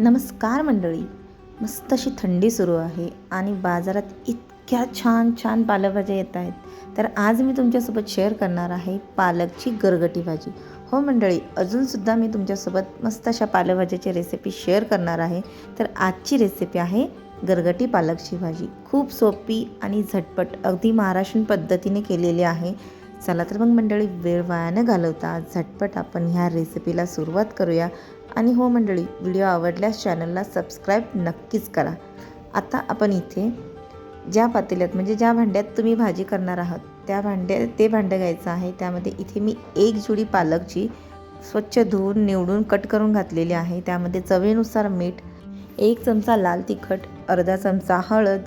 नमस्कार मंडळी. मस्त अशी थंडी सुरू आहे आणि बाजारात इतक्या छान छान पालेभाज्या येत आहेत. तर आज मी तुमच्यासोबत शेअर करणार आहे पालकची गरगटी भाजी. हो मंडळी, अजूनसुद्धा मी तुमच्यासोबत मस्त अशा पालेभाज्याची रेसिपी शेअर करणार आहे. तर आजची रेसिपी आहे गरगटी पालकची भाजी. खूप सोपी आणि झटपट अगदी महाराष्ट्रीयन पद्धतीने केलेली आहे. चला तर मग मंडळी, वेळ वाया न घालवता झटपट आपण ह्या रेसिपीला सुरुवात करूया. आणि हो मंडळी, व्हिडिओ आवडल्यास चॅनलला सबस्क्राईब नक्कीच करा. आता आपण इथे ज्या पातेल्यात म्हणजे ज्या भांड्यात तुम्ही भाजी करणार आहात ते भांडं घ्यायचं आहे. त्यामध्ये इथे मी एक जुडी पालकची स्वच्छ धुवून निवडून कट करून घातलेली आहे. त्यामध्ये चवीनुसार मीठ, 1 चमचा लाल तिखट, अर्धा चमचा हळद,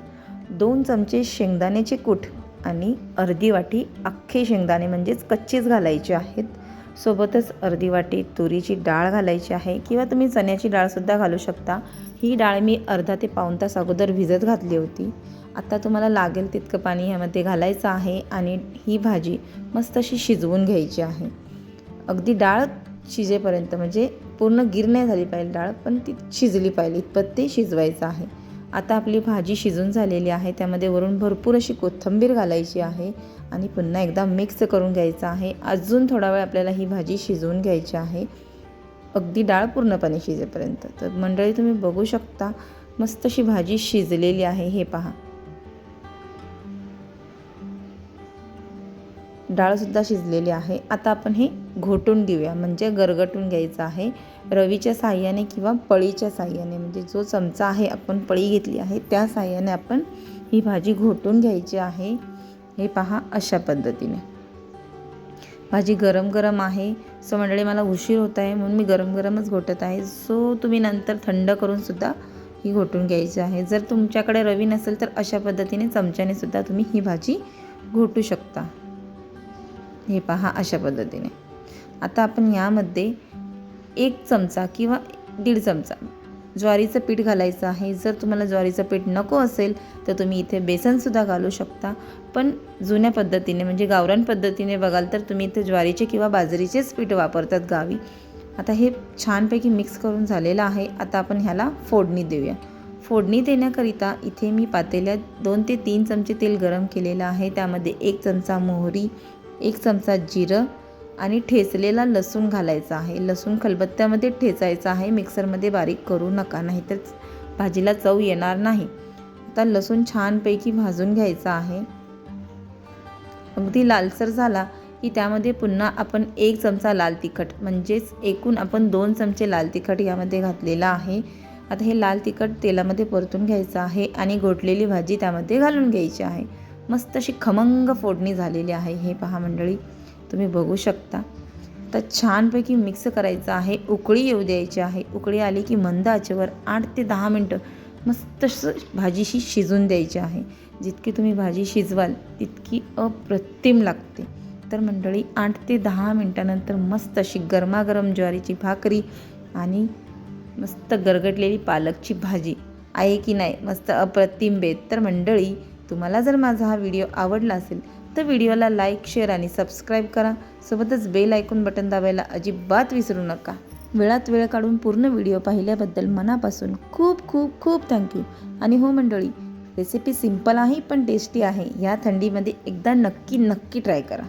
2 चमचे शेंगदाण्याचे कूट आणि अर्धी वाटी अख्खे शेंगदाणे म्हणजेच कच्चेच घालायचे आहेत. सोबतच अर्धी वाटी तुरीची डाळ घालायची आहे किंवा तुम्ही चण्याची डाळसुद्धा घालू शकता. ही डाळ मी अर्धा ते पाऊण तास अगोदर भिजत घातली होती. आता तुम्हाला लागेल तितकं पाणी ह्यामध्ये घालायचं आहे आणि ही भाजी मस्त अशी शिजवून घ्यायची आहे. अगदी डाळ शिजेपर्यंत, म्हणजे पूर्ण गिर नाही झाली पाहिजे डाळ, पण ती शिजली पाहिजे इतपत ते शिजवायचं आहे. आता आपली भाजी शिजून झालेली आहे. त्यामध्ये वरून भरपूर अशी कोथिंबीर घालायची आहे आणि पुन्हा एकदा मिक्स करून घ्यायचं आहे. अजून थोडा वेळ आपल्याला ही भाजी शिजवून घ्यायची आहे, अगदी डाळ पूर्णपणे शिजेपर्यंत. तर मंडळी, तुम्ही बघू शकता मस्त अशी भाजी शिजलेली आहे. हे पहा, डाळसुद्धा शिजलेली आहे. आता आपण हे घोटून घेऊया, म्हणजे गरगटून घ्यायचं आहे रवीच्या साहाय्याने किंवा पळीच्या साहाय्याने. म्हणजे जो चमचा आहे, आपण पळी घेतली आहे त्या साहाय्याने आपण ही भाजी घोटून घ्यायची आहे. हे पहा, अशा पद्धतीने. भाजी गरम गरम आहे. सो मंडळी, मला उशीर होत आहे म्हणून मी गरम गरमच घोटत आहे. सो तुम्ही नंतर थंड करूनसुद्धा ही घोटून घ्यायची आहे. जर तुमच्याकडे रवी नसेल तर अशा पद्धतीने चमच्याने सुद्धा तुम्ही ही भाजी घोटू शकता. हे पहा, अशा पद्धतीने. आता आपण यामध्ये 1 चमचा किंवा 1.5 चमचा ज्वारीचं पीठ घालायचं आहे. जर तुम्हाला ज्वारीचं पीठ नको असेल तर तुम्ही इथे बेसनसुद्धा घालू शकता. पण जुन्या पद्धतीने म्हणजे गावरान पद्धतीने बघाल तर तुम्ही इथे ज्वारीचे किंवा बाजरीचेच पीठ वापरतात गावी. आता हे छानपैकी मिक्स करून झालेलं आहे. आता आपण ह्याला फोडणी देऊया. फोडणी देण्याकरिता इथे मी पातेल्यात 2 ते 3 चमचे तेल गरम केलेलं आहे. त्यामध्ये 1 चमचा मोहरी, 1 चमचा जिरं आणि ठेचलेला लसूण घालायचा आहे. लसूण खलबत्त्यामध्ये ठेचायचा आहे, मिक्सरमध्ये बारीक करू नका, नाहीतर भाजीला चव येणार नाही. आता लसूण छानपैकी भाजून घ्यायचा आहे. अगदी लालसर झाला की त्यामध्ये पुन्हा आपण 1 चमचा लाल तिखट, म्हणजेच एकूण आपण 2 चमचे लाल तिखट यामध्ये घातलेला आहे. आता हे लाल तिखट तेलामध्ये परतून घ्यायचं आहे आणि घोटलेली भाजी त्यामध्ये घालून घ्यायची आहे. मस्त अशी खमंग फोडणी झालेली आहे. हे पहा मंडळी, तुम्ही बघू शकता. तर छानपैकी मिक्स करायचं आहे, उकळी येऊ द्यायची आहे. उकळी आली की मंद आचेवर 8 ते 10 मिनटं मस्त भाजीशी शिजून द्यायची आहे. जितकी तुम्ही भाजी शिजवाल तितकी अप्रतिम लागते. तर मंडळी, 8 ते 10 मिनटानंतर मस्त अशी गरमागरम ज्वारीची भाकरी आणि मस्त गरगटलेली पालकची भाजी आहे की नाही, मस्त अप्रतिम बेत. तर मंडळी, तुम्हाला जर माझा हा व्हिडिओ आवडला असेल तर व्हिडिओला लाईक, शेअर आणि सबस्क्राईब करा. सोबतच बेल आयकॉन बटन दाबायला अजिबात विसरू नका. वेळात वेळ काढून पूर्ण व्हिडिओ पाहिल्याबद्दल मनापासून खूप खूप खूप थँक्यू. आणि हो मंडळी, रेसिपी सिंपल आहे पण टेस्टी आहे. या थंडीमध्ये एकदा नक्की ट्राय करा.